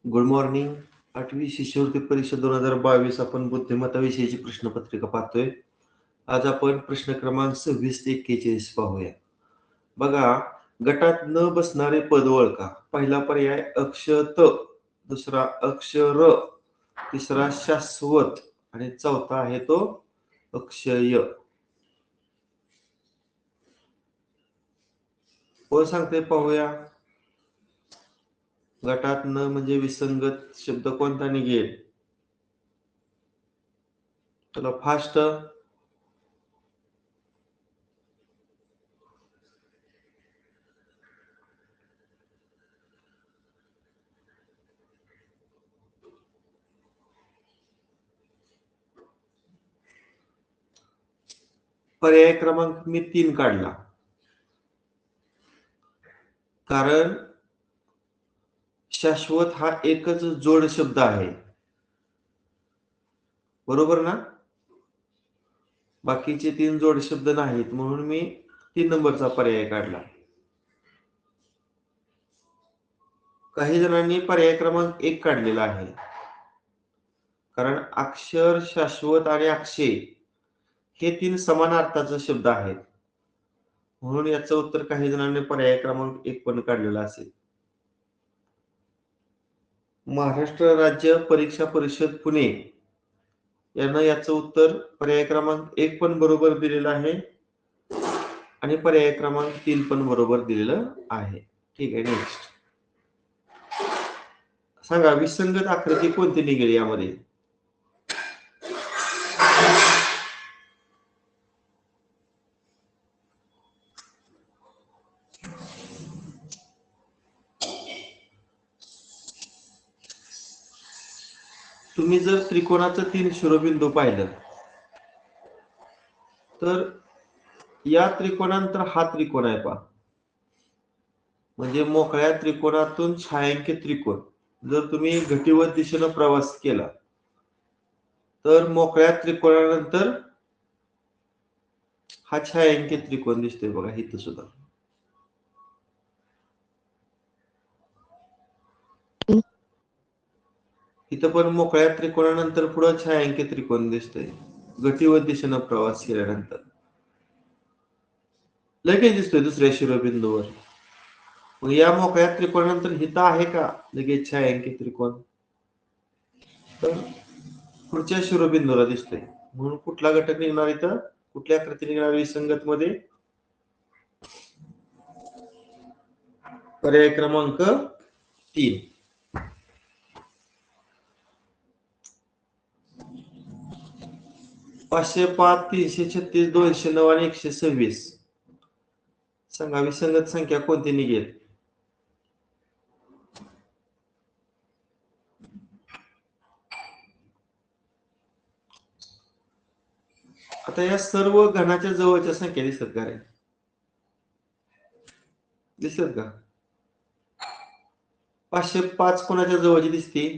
Good morning. 8वी शिष्यवृत्ती परीक्षा 2022 आपण बुद्धिमत्ता विषयाची प्रश्नपत्रिका पाहतोय. आज आपण प्रश्न क्रमांक 26 ते 41 पाहूया. बघा, गटात न बसणारे पद ओळखा. पहिला पर्याय अक्षत, दुसरा अक्षर, तिसरा शाश्वत आणि चौथा आहे तो अक्षय. कोण सांगते पाहूया. गटात न म्हणजे विसंगत शब्द कोणता निघेल? चला फास्ट. पर्याय क्रमांक मी 3 काढला, कारण शाश्वत हा एकच जोड शब्द आहे, बरोबर ना? बाकीचे 3 जोड शब्द नाहीत, म्हणून मी 3 नंबरचा पर्याय काढला. काही जणांनी पर्याय क्रमांक 1 काढलेला आहे, कारण अक्षर, शाश्वत आणि अक्षय हे 3 समान अर्थाचे शब्द आहेत, म्हणून याचं उत्तर काही जणांनी पर्याय क्रमांक 1 पण काढलेला असेल. महाराष्ट्र राज्य परीक्षा परिषद पुणे यानं याचं उत्तर पर्याय क्रमांक 1 पण बरोबर दिलेलं आहे आणि पर्याय क्रमांक 3 पण बरोबर दिलेलं आहे. ठीक आहे, नेक्स्ट सांगा, विसंगत आकृती कोणती निघेल यामध्ये? तुम्ही जर त्रिकोणाचं 3 शिरोबिंदू पाहिलं तर या त्रिकोणानंतर हा त्रिकोण आहे पहा, म्हणजे मोकळ्या त्रिकोणातून छायांकित त्रिकोण जर तुम्ही घटीवत दिशेनं प्रवास केला तर मोकळ्या त्रिकोणानंतर हा छायांकित त्रिकोण दिसतोय बघा इथं सुद्धा. इथं पण मोकळ्या त्रिकोणानंतर पुढे छायांकित त्रिकोण दिसतोय घटीवत दिशेनं प्रवास केल्यानंतर. लगेच दिसतोय दुसऱ्या शिरोबिंदूवर. मग या मोकळ्या त्रिकोणानंतर हिता आहे का लगेच छायांकित त्रिकोण? तर पुढच्या शिरोबिंदूला दिसतोय, म्हणून कुठला घटक निघणार इथं? कुठल्या आकृती निघणार विसंगत मध्ये? पर्याय क्रमांक 3. पाचशे 5, 336, 209 आणि 126. सांगा, विसंगत संख्या कोणती निघेल? आता या सर्व घनाच्या जवळच्या संख्या दिसत का रे? दिसत का? 505 कोणाच्या जवळची दिसते?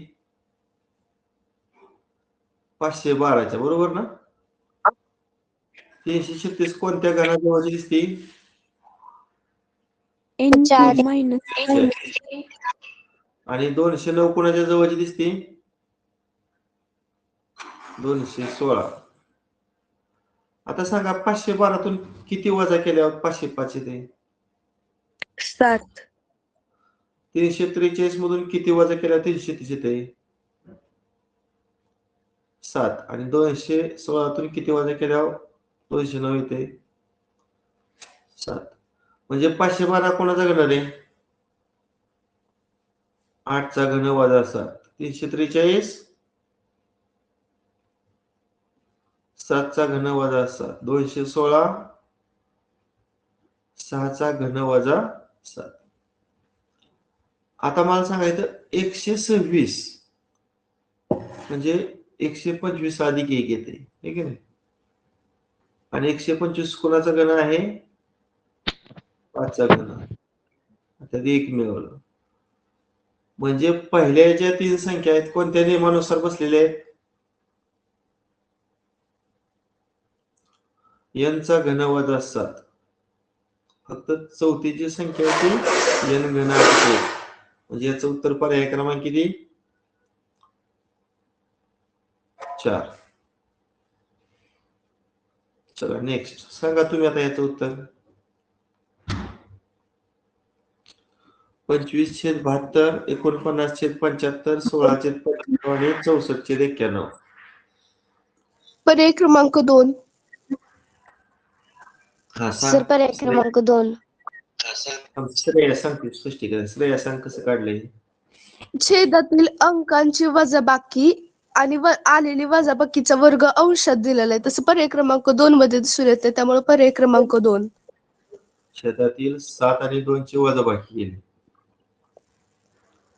512च्या, बरोबर ना? 336 कोणत्या घनाजवळची दिसते? आणि 209 कोणाच्या जवळची दिसते? 216. आता सांगा, 512तून किती वजा केल्यावर 505 येते? 7. 343 मधून किती वजा केल्यावर 330 येते? 7. आणि 216तून किती वजा केल्यावर 209 येते? 7. म्हणजे 512 कोणाचा घन रे? 8चा घन वजा 7. 343 7चा घन वजा 7. 216 6चा घन वजा 7. आता मला सांगायचं 126 म्हणजे 125 अधिक 1 येते, ठीक आहे? आणि 125 कोणाचा घन आहे? 5चा घन. आता 1 मिळवलं. म्हणजे पहिल्या ज्या 3 संख्या आहेत कोणत्या नियमानुसार बसलेल्या आहेत? n चा घन वजा 7. फक्त चौथी जी संख्या आहे ती n घन अधिक 1. म्हणजे याचं उत्तर पर्याय क्रमांक किती? 4. चला नेक्स्ट सांगा तुम्ही आता याचं उत्तर. 25/72, 49/75, 16/95 आणि 64/91. पर्याय क्रमांक 2. हा सर सांग. पर्याय क्रमांक 2. श्रेया सांगते स्पष्टीकरण. श्रेया सांग कसं काढलंय. छेदातील अंकांची वजाबाकी आणि आलेली वजाबाकीचा वर्ग अंशात दिलेला आहे, तसं पर्याय क्रमांक 2 मध्ये दिसून येते, त्यामुळे पर्याय क्रमांक 2. छेदातील 7 आणि 2 ची वजाबाकी केली.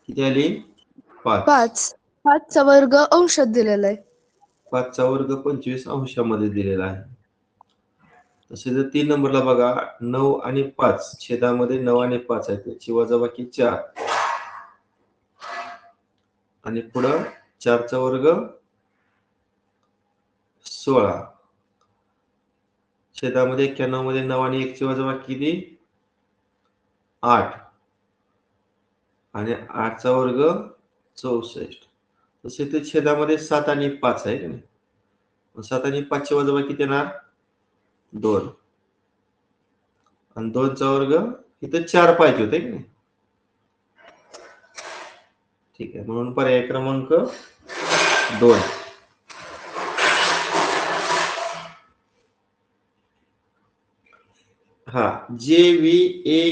किती आली? 5. 5 चा वर्ग अंशात दिलेला आहे. 5 चा वर्ग 25 अंशामध्ये दिलेला आहे. तसे जर 3 नंबरला बघा 9 आणि 5 छेदामध्ये 9 आणि 5 आहे, त्याची वजाबाकी 4 आणि पुढं 4 चा वर्ग 16. छेदामध्ये 91 मध्ये 9 आणि 1 ची वजाबाकी किती? 8 आणि 8 चा वर्ग 64. तसे ते छेदामध्ये 7 आणि 5 आहे की नाही. 7 आणि 5 ची वजाबाकी किती येणार? 2 आणि 2 चा वर्ग इथे 4 पाहिजे होते की नाही. ठीक आहे, म्हणून पर्याय क्रमांक 2. हा JVAURXQW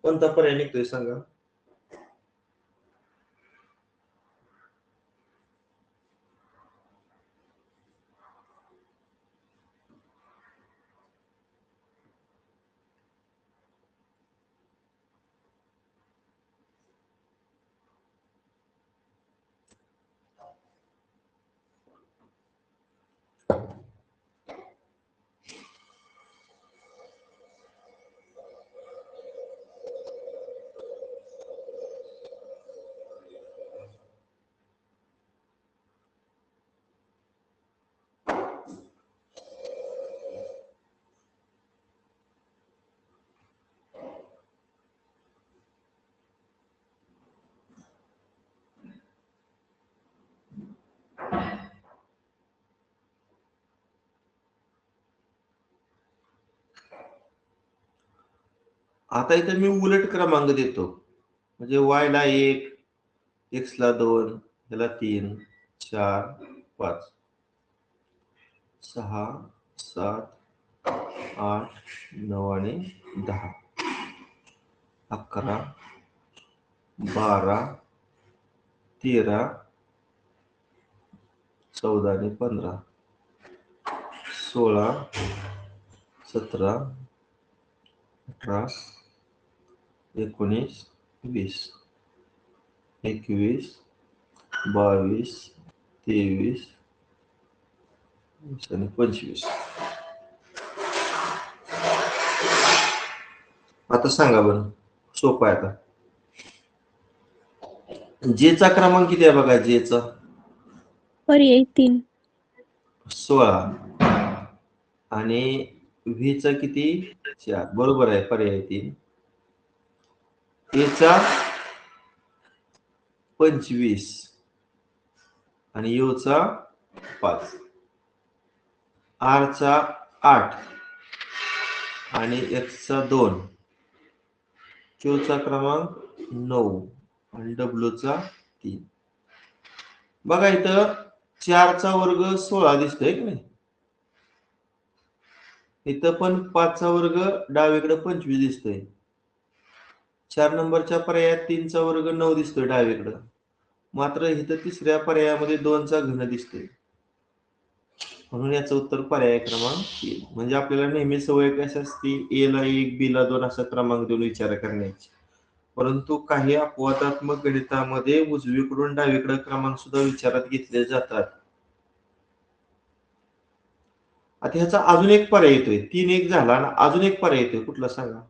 कोणता पर्याय निघतोय सांगा. आता इथे मी उलट क्रमांक देतो, म्हणजे y ला 1, x ला 2, ह्याला 3, 4, 5, 6, 7, 8, 9 आणि 10, 11, 12, 13, 14 आणि 15, 16, 17, 18, 19, 20, 21, 22, 23 आणि 25. आता सांगा बरं, सोपं आहे. आता जेचा क्रमांक किती आहे बघा. जेचा पर्याय 3. 16 आणि व्हीचा किती? 4. बरोबर आहे, पर्याय 3. एचा 25 आणि यूचा 5. आरचा 8 आणि एक्सचा 2. क्यूचा क्रमांक 9 आणि डब्ल्यूचा 3. बघा इथं 4 चा वर्ग 16 दिसतोय की नाही. इथं पण 5 चा वर्ग डावीकडे 25 दिसतोय. 4 नंबरच्या पर्यायात 3 चा वर्ग 9 दिसतोय डावीकडं. मात्र इथं तिसऱ्या पर्यायामध्ये 2 चा घन दिसतोय. म्हणून याचं उत्तर पर्याय क्रमांक 3. म्हणजे आपल्याला नेहमी सवय कशी असते, ए ला 1, बी ला 2 असा क्रमांक देऊन विचार करण्याची. परंतु काही अपवादात्मक गणितामध्ये उजवीकडून डावीकडे क्रमांक सुद्धा विचारात घेतले जातात. आता ह्याचा अजून एक पर्याय येतोय. 3 1 झाला ना, अजून एक पर्याय येतोय. कुठला सांगा.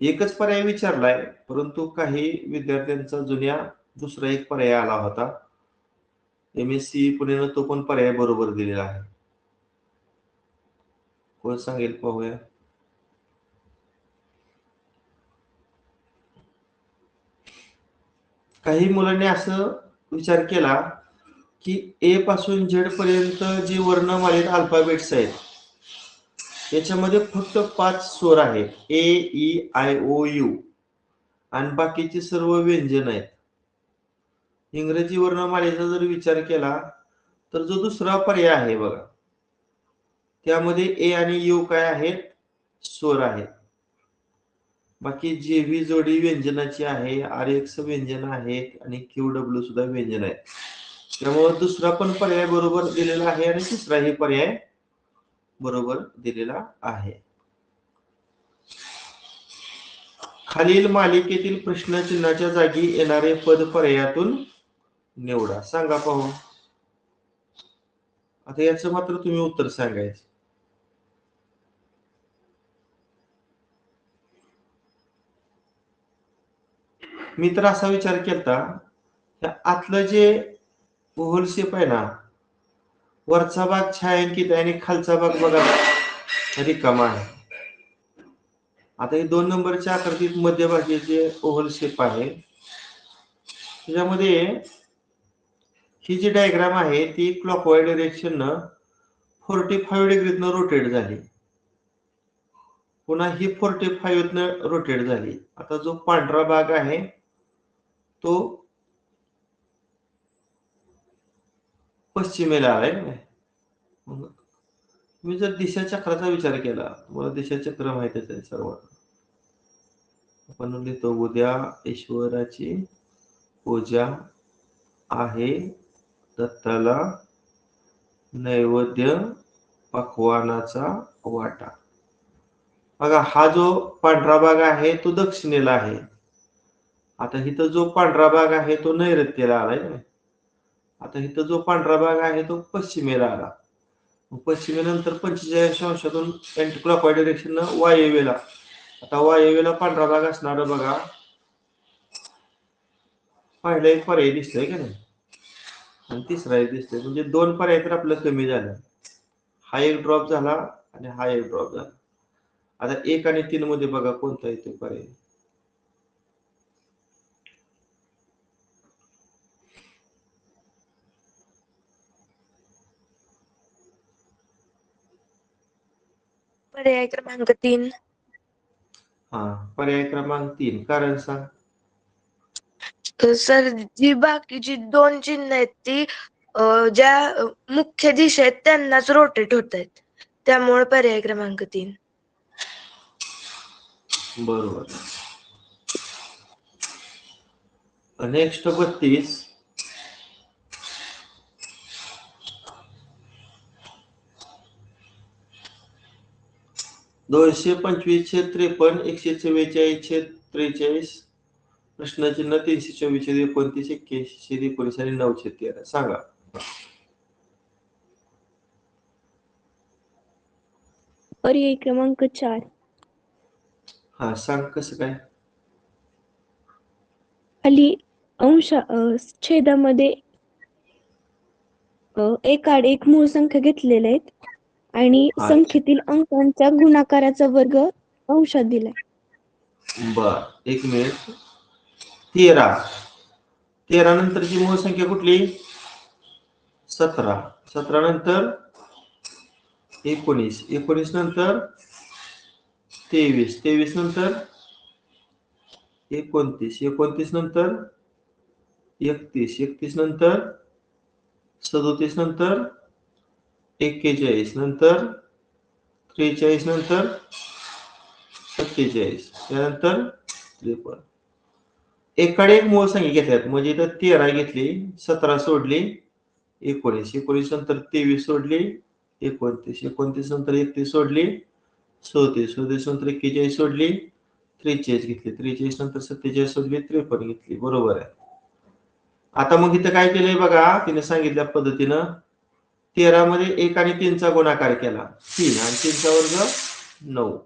एकच पर्याय विचारलाय, परंतु काही विद्यार्थ्यांचा जुन्या दुसरा एक पर्याय आला होता. MSC पुणेनं तो पण पर्याय बरोबर दिलेला आहे. कोण सांगेल पाहूया. काही मुलांनी असं विचार केला की ए पासून झेड पर्यंत जे वर्णमालेत अल्फाबेट्स आहेत याच्यामध्ये फक्त 5 स्वर आहेत, ए ई आय ओ यू, आणि बाकीचे सर्व व्यंजन आहेत. इंग्रजी वर्णमालेचा जर विचार केला तर जो दुसरा पर्याय आहे बघा, त्यामध्ये ए आणि यू काय आहेत, स्वर आहेत. बाकी जेव्ही जोडी व्यंजनाची आहे, आर एक्स व्यंजन आहेत आणि क्यू डब्ल्यू सुद्धा व्यंजन आहे. त्यामुळे दुसरा पण पर्याय बरोबर दिलेला आहे आणि तिसराही पर्याय बरोबर दिलेला आहे. खालील मालिकेतील प्रश्नचिन्हाच्या जागी येणारे पद पर्यायातून निवडा. सांगा पाहू. आता याचं मात्र तुम्ही उत्तर सांगायचं. मी तर असा विचार केलता, आतलं जे ओव्हल शेप आहे ना, वरचा भाग छायांकित आहे आणि खालचा भाग बघा रिकामा आहे. आता हे 2 नंबरच्या आकृतीत मध्यभागी जे ओव्हल शेप आहे त्याच्यामध्ये ही जी डायग्राम आहे ती क्लॉकवाईज डायरेक्शन न 45 डिग्रीतनं रोटेट झाली, पुन्हा ही 45 न रोटेट झाली. आता जो पांढरा भाग आहे तो पश्चिमेला आलाय. मी जर दिशा चक्राचा विचार केला, तुम्हाला दिशा चक्र माहितीच आहे सर्व. आपण लिहितो, उद्या ईश्वराची पूजा आहे, दत्ताला नैवेद्य पक्वानाचा वाटा. बघा हा जो पांढरा भाग आहे तो दक्षिणेला आहे. आता इथं जो पांढरा भाग आहे तो नैऋत्येला आलाय. आता इथं जो पांढरा भाग आहे तो पश्चिमेला आला. पश्चिमेनंतर 45 अंशातून अँटी क्लॉकवाईज डायरेक्शन वायव्येला. आता वायव्येला पांढरा भाग असणार बघा, पहिला एक पर्याय दिसतोय का नाही आणि तिसरा एक दिसतोय, म्हणजे 2 पर्याय तर आपलं कमी झालं. हा एक ड्रॉप झाला आणि हा एक ड्रॉप झाला. आता 1 आणि 3 मध्ये बघा कोणता येतो पर्याय. पर्याय क्रमांक 3. हा, पर्याय क्रमांक 3. कारण सांग. सर, जी बाकीची 2 चिन्ह आहेत ती ज्या मुख्य दिशा आहेत त्यांनाच रोटेट होत आहेत, त्यामुळे पर्याय क्रमांक 3. बरोबर. नेक्स्ट 32. (225/53 144/43) प्रश्नचिन्ह 324/29 81/19 आणि 9/13 सांगा. पर्याय क्रमांक 4. हा सांग कसं काय. खाली छेदामध्ये एक आड एक मूळ संख्या घेतलेल्या आहेत आणि अच्छा. संख्येतील अंकांचा गुणाकाराचा वर्ग अंशात दिलाय. बर, 1 मिनिट. 13 नंतरची मूळ संख्या कुठली, 17. 17 नंतर 19. 19 नंतर 23. 23 नंतर 29. 29 नंतर 31. 31 नंतर 37 नंतर 41 नंतर 43 नंतर 47 त्यानंतर 53. एकाडे एक मूळ संख्या घेतल्यात, म्हणजे इथं 13 घेतली, 17 सोडली, 19. 19 नंतर 23 सोडली, 29. 29 नंतर 31 सोडली, 37. 37 नंतर 41 सोडली, 43 घेतली. 43 नंतर 47 सोडली, 53 घेतली. बरोबर आहे. आता मग इथं काय केलंय बघा, तिने सांगितल्या पद्धतीनं 13 मध्ये 1 आणि 3 चा गुणाकार केला, 3 आणि 3 चा वर्ग 9.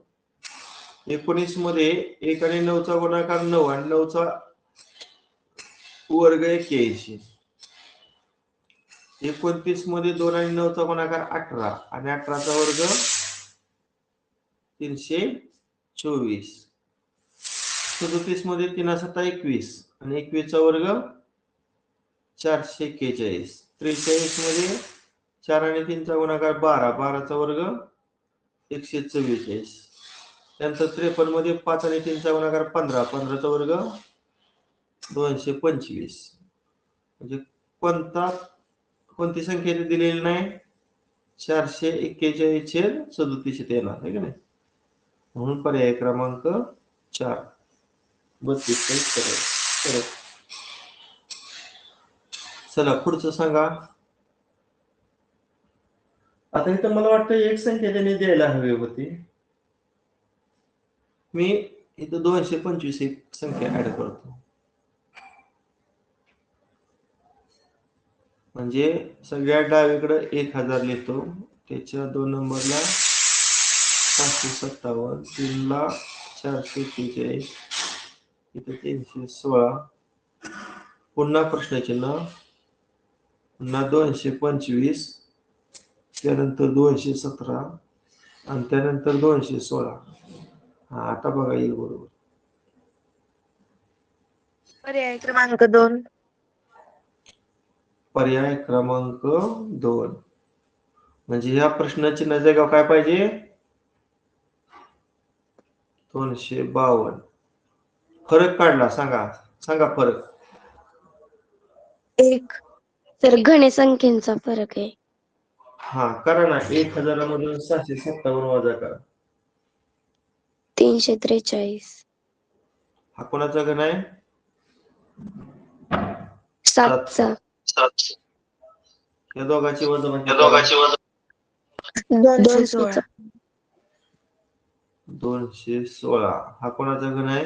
19 मध्ये 1 आणि 9 चा गुणाकार 9 आणि 9 चा वर्ग 81. 29 मध्ये 2 आणि 9 चा गुणाकार 18 आणि 18 चा वर्ग 324. 37 मध्ये 3 7 21 आणि 21 चा वर्ग 441. 43 मध्ये 4 आणि 3चा गुणाकार 12, 12चा वर्ग 144. त्यानंतर 53 मध्ये 5 आणि 3चा गुणाकार 15, 15चा वर्ग 225. म्हणजे कोणती संख्या इथे दिलेली नाही? 441 छेद 37 येणार आहे का नाही? म्हणून पर्याय क्रमांक 4 32. चला पुढचं सांगा. आता इथं मला वाटतं एक संख्या त्यांनी द्यायला हवी होती. मी इथं 225 एक संख्या ऍड करतो. म्हणजे सगळ्यात डावीकडे 1000 लिहितो. त्याच्या 2 नंबरला 557, 3ला 443, इथं 316, पुन्हा प्रश्नचिन्ह, पुन्हा 225, त्यानंतर 217 आणि त्यानंतर 216. हा आता बघा येईल बरोबर. पर्याय क्रमांक 2. पर्याय क्रमांक 2. म्हणजे ह्या प्रश्नाची जागा काय पाहिजे? 252. फरक काढला, सांगा फरक. 1 तर घन संख्येचा फरक आहे. हा करा ना. 1000 मधून 657 वजा करा. 343. हा कोणाचा घन आहे? 7चा. या दोघांची वजाबाकी 216. 216. हा कोणाचा घन आहे?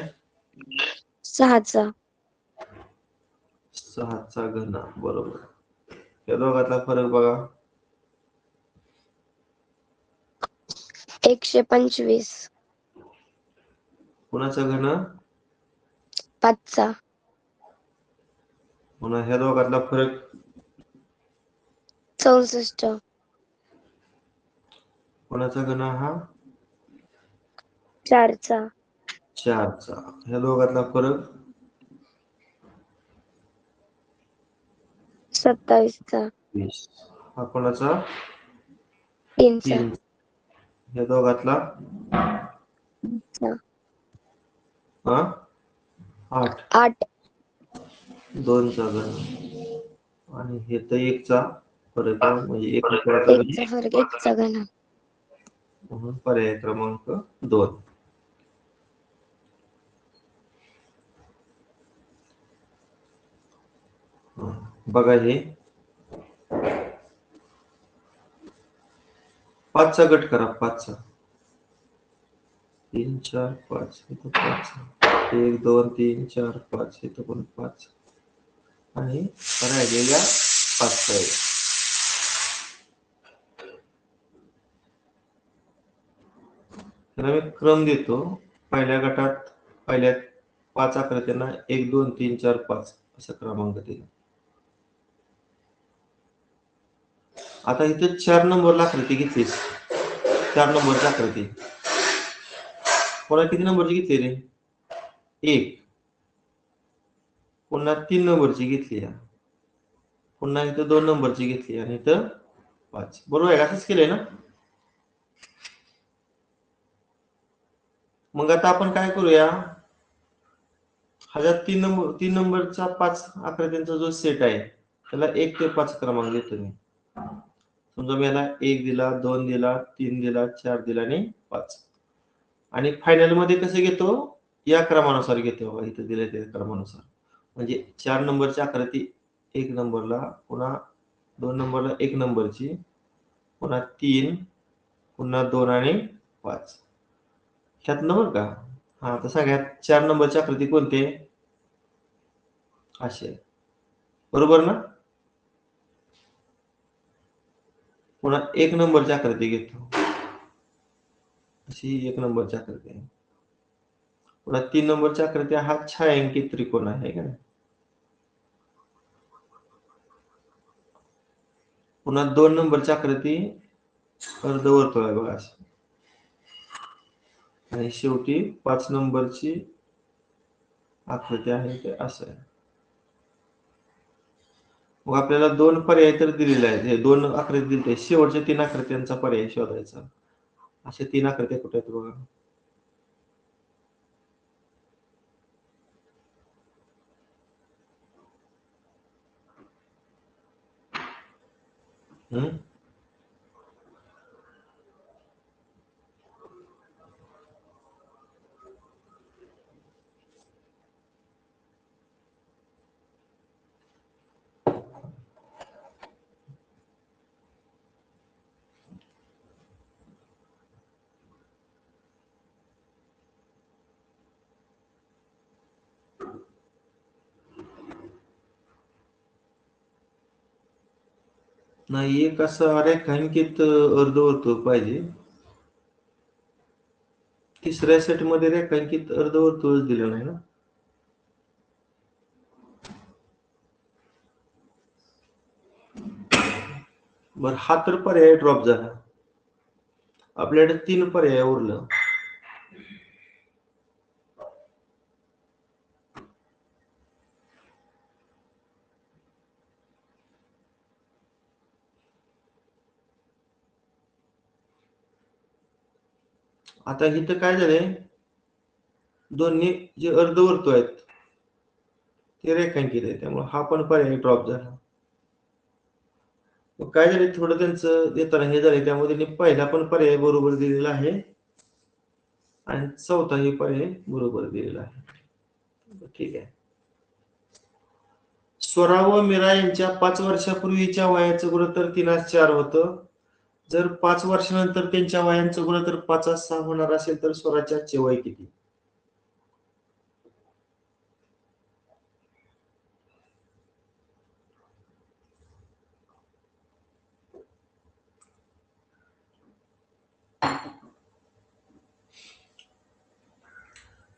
6चा. 6चा घन. बरोबर. या दोघातला फरक बघा. 125. कोणाचा घन? 5चा. पुन्हा ह्या दोघातला फरक 64. कोणाचा घन? हा 4चा. 4चा. ह्या दोघातला फरक 27चा. 20. हा कोणाचा? 3चा. 3. ह्या दोघातला हा 8. 8. 2चा घन. आणि हे तर 1चा फरक आहे. म्हणजे 1 1चा फरक 1चा घन. म्हणून पर्याय क्रमांक 2. बघा हे 5चा गट करा. 5चा 3 4 5 इथं 5, 1 2 3 4 5 इथं पण 5 आणि राहिलेल्या 5चा आहे. त्याला मी क्रम देतो. पहिल्या गटात पहिल्या 5 आकृत्यांना 1 2 3 4 5 असा क्रमांक दिला. आता इथे 4 नंबरला आकृती घेतलीस. 4 नंबरची आकृती पुन्हा किती नंबरची घेतली रे? 1. पुन्हा 3 नंबरची घेतली. पुन्हा इथं 2 नंबरची घेतली आणि इथं 5. बरोबर आहे. असंच केलंय ना? मग आता आपण काय करूया? हा ज्या 3 नंबरचा 5 आकृत्यांचा जो सेट आहे त्याला 1 ते 5 क्रमांक देतो मी. समजा मी याला 1 दिला, 2 दिला, 3 दिला, 4 दिला आणि 5. आणि फायनल मध्ये कसं घेतो? या क्रमानुसार घेतो. बघा इथं दिले त्या क्रमानुसार. म्हणजे 4 नंबरची आकृती 1 नंबरला, पुन्हा 2 नंबरला 1 नंबरची, पुन्हा 3, पुन्हा 2 आणि 5. ह्यातनं बरं का. हा तर सगळ्यात 4 नंबरची आकृती कोणती आहे? अशी आहे. बरोबर ना? पुन्हा 1 नंबरची आकृती घेतो. अशी 1 नंबरची आकृती आहे. पुन्हा 3 नंबरची आकृती हा छायांकित त्रिकोण आहे का नाही? पुन्हा 2 नंबरची आकृती अर्धवर्तुळ आहे बघा अशी. आणि शेवटी 5 नंबरची आकृती आहे ते असं आहे. मग आपल्याला दोन पर्याय तर दिलेले आहेत, हे दोन आकृती दिलेले आहेत. शेवटच्या तीन आकृत्यांचा पर्याय शोधायचा. अशा तीन आकृत्या कुठे आहेत बघा. हम्म नाही, एक असा रेखांकित अर्धवर्तुळ पाहिजे. तिसऱ्या सेट मध्ये रेखांकित अर्धवर्तुळच दिलं नाही ना. बर, हा तर पर्याय ड्रॉप झाला. आपल्याकडे तीन पर्याय उरलं. आता इथं काय झालंय, दोन्ही जे अर्धवर्तुळ आहेत ते रेखांकित आहे, त्यामुळे हा पण पर्याय ड्रॉप झाला. मग काय झाले, थोडं त्यांचं देताना हे झाले, त्यामुळे त्यांनी पहिला पण पर्याय बरोबर दिलेला आहे आणि चौथाही पर्याय बरोबर दिलेला आहे. ठीक आहे. स्वरा व मीरा यांच्या 5 वर्षापूर्वीच्या वयाचं गुणोत्तर 3:4 होतं. जर 5 वर्षानंतर त्यांच्या वयांचं गुणोत्तर 5:6 होणार असेल तर स्वराच्या आजचे वय किती?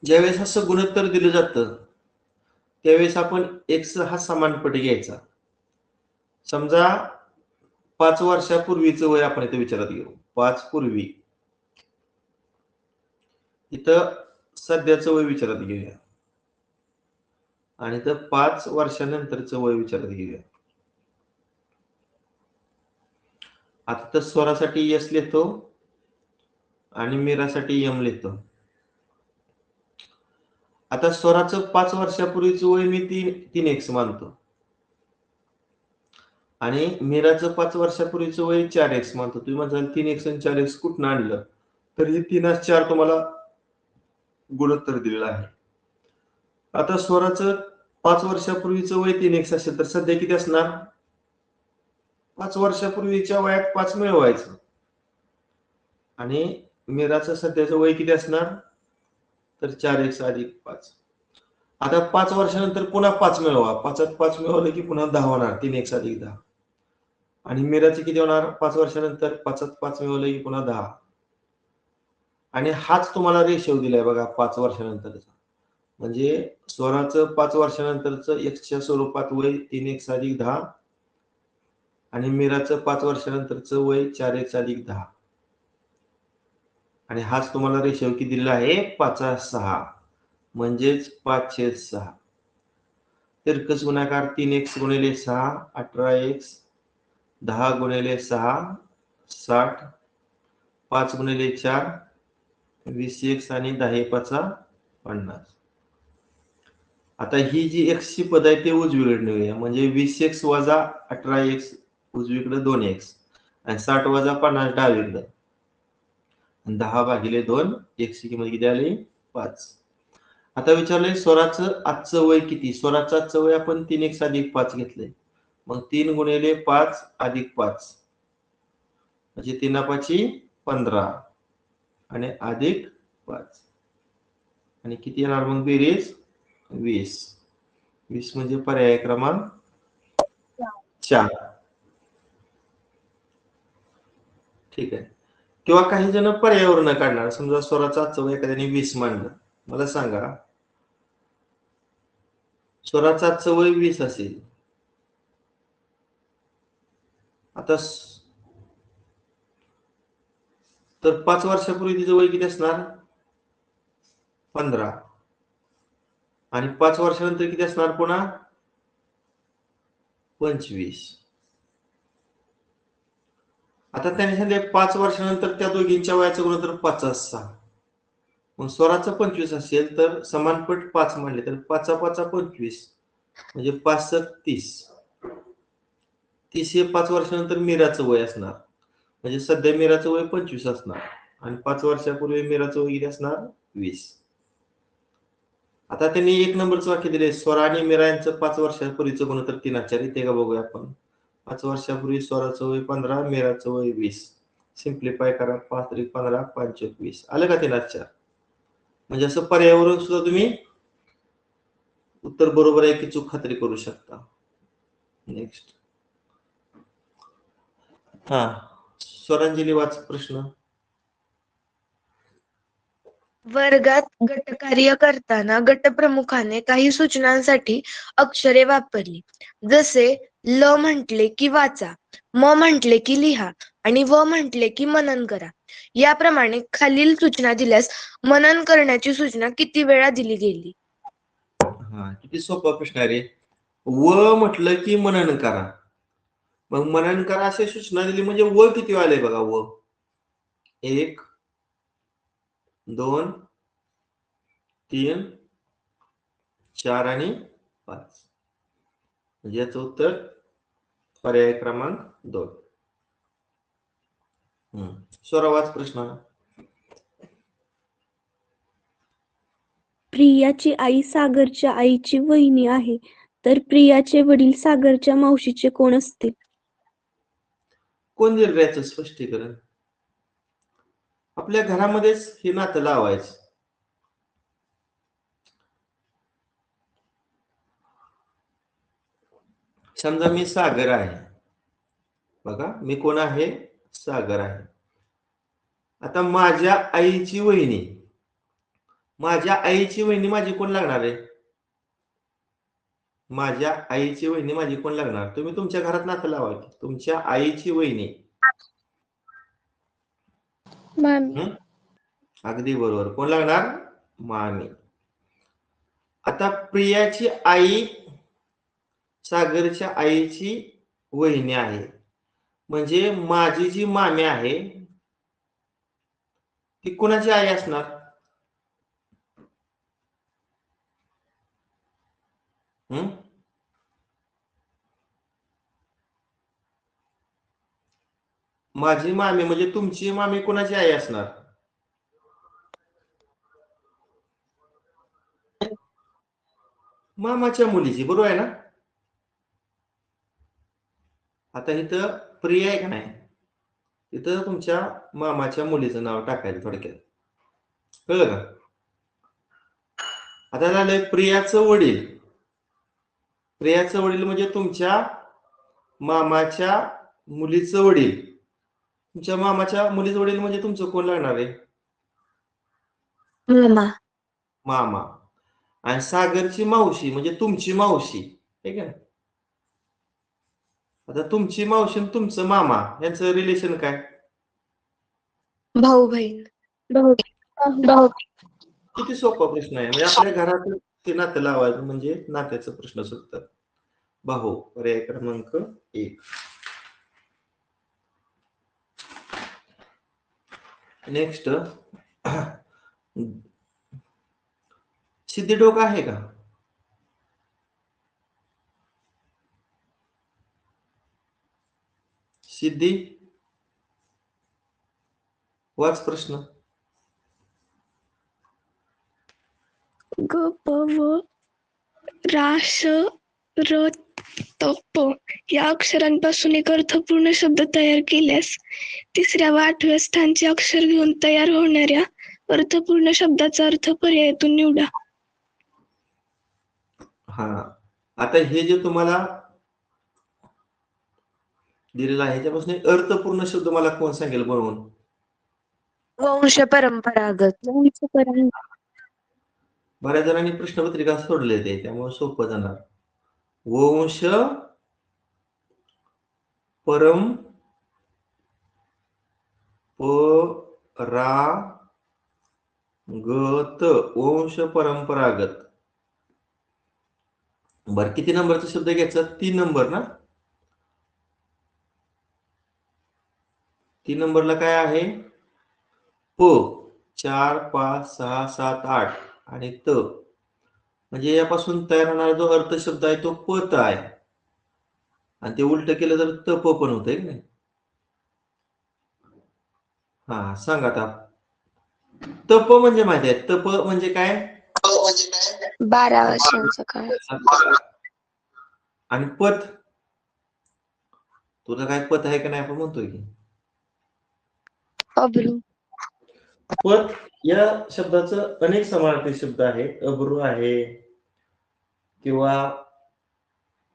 ज्यावेळेस असं गुणोत्तर दिलं जातं त्यावेळेस आपण x हा समानपट घ्यायचा. समजा 5 वर्षापूर्वीचं वय आपण इथे विचारात घेऊ. 5 पूर्वी, इथं सध्याचं वय विचारात घेऊया आणि तर 5 वर्षानंतरचं वय विचारात घेऊया. आता तर स्वरासाठी S लिहितो आणि मीरासाठी M लिहितो. आता स्वराचं 5 वर्षापूर्वीचं वय मी 3x मानतो आणि मीराचं 5 वर्षापूर्वीचं वय 4x मानतो. तुम्ही म्हणाल 3x आणि 4x कुठून आणलं, तर हे 3:4 तुम्हाला गुणोत्तर दिलेलं आहे. आता स्वराचं 5 वर्षापूर्वीचं वय 3x असेल तर सध्या किती असणार? 5 वर्षापूर्वीच्या वयात 5 मिळवायचं आणि मीराचं सध्याचं वय किती असणार, तर 4x अधिक 5. आता 5 वर्षानंतर पुन्हा 5 मिळवा. 5त 5 मिळवलं की पुन्हा 10 होणार, 3x अधिक 10. आणि मीराचे किती होणार? 5 वर्षानंतर 5त 5 मिळवलं की पुन्हा 10. आणि हाच तुम्हाला रेशो दिलाय बघा 5 वर्षानंतरचा. म्हणजे स्वराचं 5 वर्षानंतरचं x स्वरूपात वय 3x अधिक 10 आणि मीराचं 5 वर्षानंतरचं वय 4x अधिक 10. आणि हाच तुम्हाला रेशो किती दिलेला आहे? 5:6, म्हणजेच 5/6. तिरकस गुणाकार 3x गुणिले 6 18x, 10 गुणिले 6 60, 5 गुणिले 4 20x आणि 10 50. आता ही जी x ची पद आहे ते उजवीकडे नेऊया. म्हणजे 20x वजा 18x उजवीकडे 2x आणि 60 वजा 50 डावीकडे. 10 भागिले 2, x ची किंमत किती आली? 5. आता विचारलंय स्वराचं आजचं वय किती? स्वराचं आजचं वय आपण 3x अधिक 5 घेतलंय. मग 3 गुणिले 5 अधिक 5 म्हणजे 3 15 आणि अधिक 5 आणि किती येणार मग बेरीज? 20. 20 म्हणजे पर्याय क्रमांक 4. ठीक आहे. किंवा काही जण पर्यायावरून काढणार. समजा स्वराचं आजचं वय एखाद्याने 20 मानलं. मला सांगा, स्वराचं आजचं वय 20 असेल, आता तर 5 वर्षापूर्वी तिचं वय किती असणार? 15. आणि 5 वर्षानंतर किती असणार पुन्हा? 25. आता त्याने सांगितले 5 वर्षानंतर त्या दोघींच्या वयाचं गुणोत्तर 5:6. मग स्वराचं 25 असेल तर समानपट 5 मांडले तर 5 25 म्हणजे 5 30. 30 हे 5 वर्षानंतर मीराचं वय असणार. म्हणजे सध्या मीराचं वय 25 असणार आणि 5 वर्षापूर्वी मीराचं वय किती असणार 20. आता त्यांनी 1 नंबरचं वाक्य दिले, स्वरा आणि मीरा यांचं 5 वर्षापूर्वीचं गुणोत्तर 3:4. ते का बघूया आपण. 5 वर्षापूर्वी स्वराचं वय 15, मीराचं वय 20. सिम्प्लिफाय करा. 5 × 15 5 × 20. आलं का 3:4? म्हणजे असं पर्यायावरून सुद्धा तुम्ही उत्तर बरोबर आहे की चूक खात्री करू शकता. नेक्स्ट. हा, स्वरांजली वाच प्रश्न. वर्गात गटकार्य करताना गटप्रमुखाने काही सूचनांसाठी अक्षरे वापरली. जसे ल म्हटले की वाचा, म म्हटले की लिहा आणि व म्हटले की मनन करा. याप्रमाणे खालील सूचना दिल्यास मनन करण्याची सूचना किती वेळा दिली गेली? हा, किती सोपा प्रश्न आहे रे. व म्हटलं की मनन करा. मग मनन करा अशी सूचना दिली म्हणजे व किती आले बघा. व 1 2 3 4 आणि 5. म्हणजे याचं उत्तर पर्याय क्रमांक 2. स्वरावाच प्रश्न. प्रियाची आई सागरच्या आईची वहिनी आहे, तर प्रियाचे वडील सागरच्या मावशीचे कोण असतील? कोण दिलं याचं स्पष्टीकरण? आपल्या घरामध्येच हे नातं लावायचं. समजा मी सागर आहे. बघा, मी कोण आहे? सागर आहे. आता माझ्या आईची वहिनी, माझ्या आईची वहिनी माझी कोण लागणार आहे? माझ्या आईची वहिनी माझी कोण लागणार? तुम्ही तुमच्या घरात नातं लावा. तुमच्या आईची वहिनी मामी. अगदी बरोबर. कोण लागणार? मामी. आता प्रियाची आई सागरच्या आईची वहिनी आहे. म्हणजे माझी जी मामी आहे ती कोणाची आई असणार? माझी मामी म्हणजे तुमची मामी कोणाची आई असणार? मामाच्या मुलीची. बरोबर आहे ना? आता इथं प्रिया आहे का नाही, तिथं तुमच्या मामाच्या मुलीचं नाव टाकायचं थोडक्यात. कळलं का? आता झालंय प्रियाचं वडील. प्रियाचं वडील म्हणजे तुमच्या मामाच्या मुलीचं वडील. तुमच्या मामाच्या मुलीचं वडील म्हणजे तुमचं कोण लागणार आहे? मामा. मामा. आणि सागरची मावशी म्हणजे तुमची मावशी. ठीक आहे. आता तुमची मावशी आणि तुमचं मामा यांचं रिलेशन काय? भाऊ बहीण. किती सोपा प्रश्न आहे. म्हणजे आपल्या घरात ते नातं लावायचं म्हणजे नात्याचं प्रश्न सुटतात. भाऊ. पर्याय क्रमांक 1. नेक्स्ट. सिद्धी डोका आहे का? सिद्धी वाच प्रश्न. ग प व रा श र त प या अक्षरांपासून एक अर्थपूर्ण शब्द तयार केल्यास 3ऱ्या व 8व्या स्थानचे अक्षर घेऊन तयार होणाऱ्या अर्थपूर्ण शब्दाचा अर्थ पर्यायातून निवडा. हा, आता हे जे तुम्हाला दिलेलं आहे ह्याच्यापासून अर्थपूर्ण शब्द मला कोण सांगेल बनवून? वंश परंपरागत. बऱ्याच जणांनी प्रश्नपत्रिका सोडले ते, त्यामुळे सोपं जाणार. वंश परंपरागत. वंश परंपरागत. बर, किती नंबरचा शब्द घ्यायचा? 3 नंबर ना? 3 नंबरला काय आहे? प 4 5 6 7 8 आणि त म्हणजे यापासून तयार होणारा जो अर्थशब्द आहे तो पत आहे आणि ते उलट केलं तर तप पण होतंय की नाही? हा सांग आता. तप म्हणजे माहिती आहे, तप म्हणजे काय? 12 वर्षांचा काळ. आणि पत तुझं काय पत आहे का नाही आपण म्हणतोय की अब्रू. पत या शब्दाचं अनेक समानार्थी शब्द आहेत. अब्रू आहे किंवा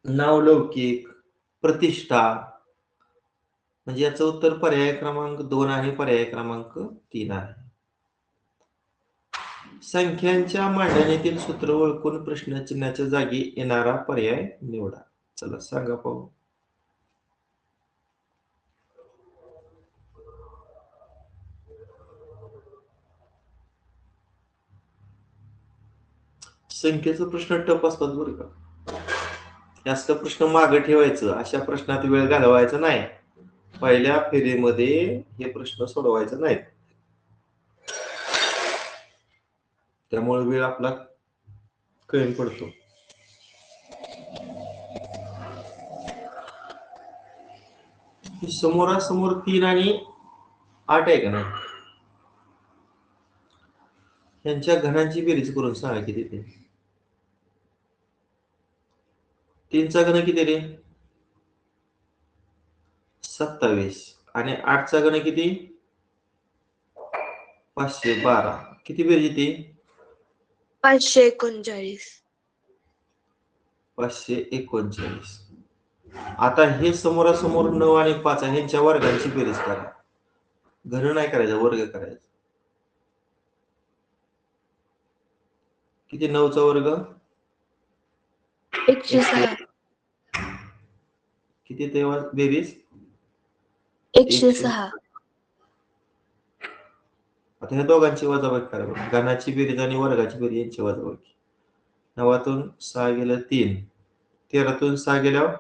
नावलौकिक, प्रतिष्ठा. म्हणजे याचं उत्तर पर्याय क्रमांक 2 आहे, पर्याय क्रमांक 3 आहे. संख्यांच्या मांडणीतील सूत्र ओळखून प्रश्नचिन्हाच्या जागी येणारा पर्याय निवडा. चला सांगा पाहू. संख्येचा प्रश्न टप असतात बरं का. जास्त प्रश्न मागे ठेवायचं, अशा प्रश्नात वेळ घालवायचा नाही. पहिल्या फेरीमध्ये हे प्रश्न सोडवायचे नाहीत. त्यामुळे वेळ आपला कमी पडतो. समोरासमोर 3 आणि 8 आहे का नाही, यांच्या घनांची बेरीज करून सांगा किती ते. 3चा घन किती रे? 27 आणि 8चा घन किती? 512. किती बेरीज येते? 539. 539. आता हे समोरासमोर 9 आणि 5 आहे, ह्यांच्या वर्गांची बेरीज करा. घन नाही करायचं, वर्ग करायचा. किती? 9चा वर्ग 106. किती तेव्हा बेरीज? 106. आता ह्या दोघांची वजाबाकी करा बरं. घनाची बेरीज आणि वर्गाची बेरीज यांची वजाबाकी. 9तून 6 गेलं 3, 13तून 6 गेल्यावर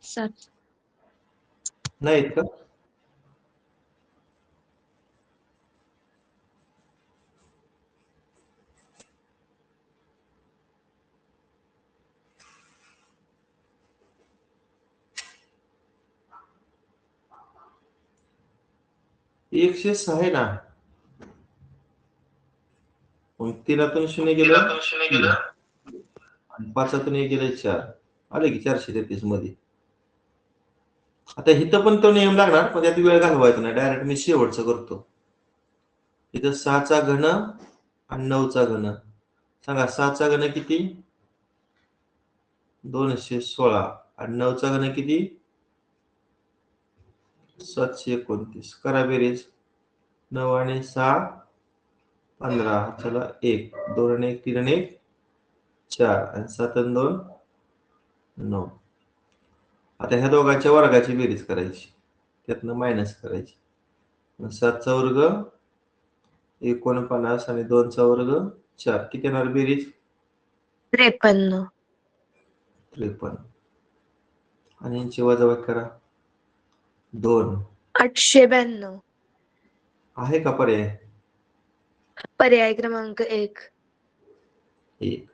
7. नाहीत का? एकशे 6 आहे ना. मग 3तून 0 गेलं आणि 5तून 1 गेलं 4. आले की 433 मध्ये. आता इथं पण तो नियम लागणार, पण त्यात वेळ घालवायचा नाही. डायरेक्ट मी शेवटचं करतो. इथं 6चा घन आणि 9चा घन. सांगा 6चा घन किती? 216 आणि 9चा घन किती? 729. करा बेरीज. 9 आणि 6 15. चला 1 2 आणि 1 3 आणि 1 4 आणि 7 आणि 2 9. आता ह्या दोघांच्या वर्गाची बेरीज करायची, त्यातनं मायनस करायची. 7चा वर्ग 49 आणि 2चा वर्ग 4. किती येणार बेरीज? 53. 53. आणि यांची वजाबाकी करा. 2. 892. आहे का पर्याय? पर्याय क्रमांक 1. 1.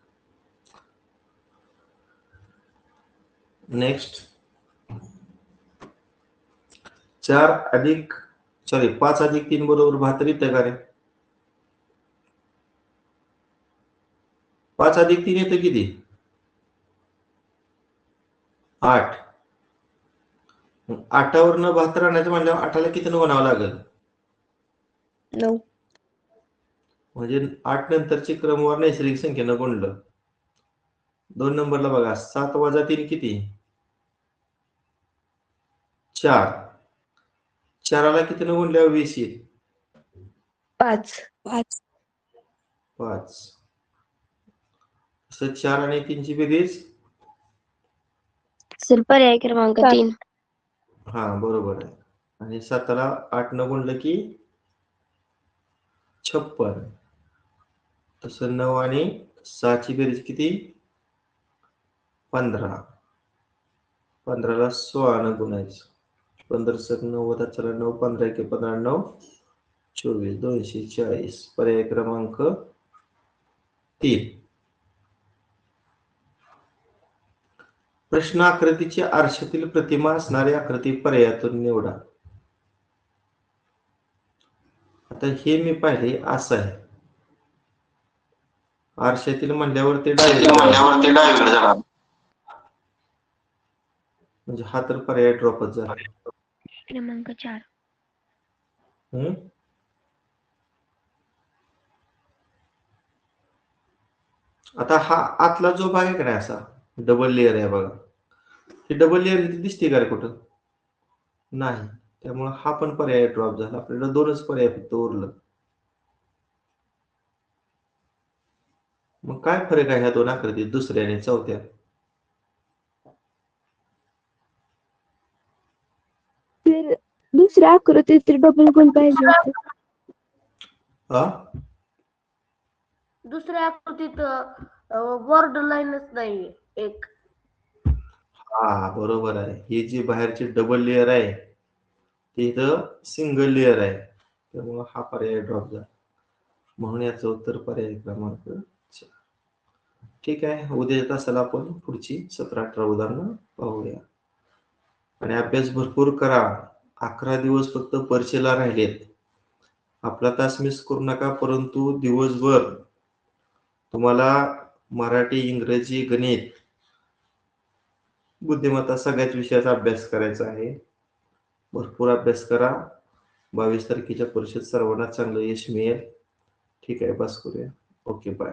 नेक्स्ट. 5 अधिक 3 बरोबर 72 येतं का रे? 5 अधिक 3 येतं किती? 8. 8वरनं 72 आणायचं म्हणल्यावर 8ला किती गुणावं लागेल? 9. म्हणजे 8 नंतरची क्रमवार नैसर्गिक संख्येनं गुणलं. 2 नंबरला बघा, 7 वजा 3 किती? 4. 4ला कितीनं गुणल्यावर 20 येईल? 5. 5. असं 4 आणि 3 ची बेरीज? सर पर्याय क्रमांक 3. हा बरोबर आहे. आणि 7ला 8 न गुणलं की 56. तसं 9 आणि 6 ची बेरीज किती? 15. 15ला 16 गुणायचं. 15 सक 90, चला 9 15 एके 15 9 24 240. पर्याय क्रमांक 3. प्रश्न आकृतीची आरशातील प्रतिमा असणारी आकृती पर्यायातून निवडा. आता हे मी पाहिले असं आहे. आरशातील म्हणल्यावर ते डावीकडे जाणार. म्हणजे हा तर पर्याय ड्रॉपच झाला. क्रमांक 4. हम्म? आता हा आतला जो भाग आहे का नाही असा डबल लेअर आहे बघा. ही डबल लेअर इथे दिसते का रे कुठं? नाही. त्यामुळे हा पण पर्याय ड्रॉप झाला. आपल्याला 2च पर्याय फक्त उरलं. मग काय फरक आहे ह्या 2 आकृतीत दुसऱ्या आणि चौथ्या? तर दुसऱ्या आकृतीत डबल गुण पाहिजे होते. हा? दुसऱ्या आकृतीत बॉर्डर लाईनच नाही एक. हा बरोबर आहे. ही जी बाहेरची डबल लेअर आहे ती इथं सिंगल लेअर आहे. त्यामुळे हा पर्याय ड्रॉप झाला. म्हणून याचं उत्तर पर्याय क्रमांक 4. ठीक आहे. उद्याच्या तासाला आपण पुढची 17-18 उदाहरणं पाहूया. आणि अभ्यास भरपूर करा. 11 दिवस फक्त परीक्षेला राहिलेत. आपला तास मिस करू नका. परंतु दिवसभर तुम्हाला मराठी, इंग्रजी, गणित, बुद्धिमत्ता सगळ्याच विषयाचा अभ्यास करायचा आहे. भरपूर अभ्यास करा. 22 तारखेच्या परीक्षेत सर्वांना चांगलं यश मिळेल. ठीक आहे. बस करूया. Okay bye.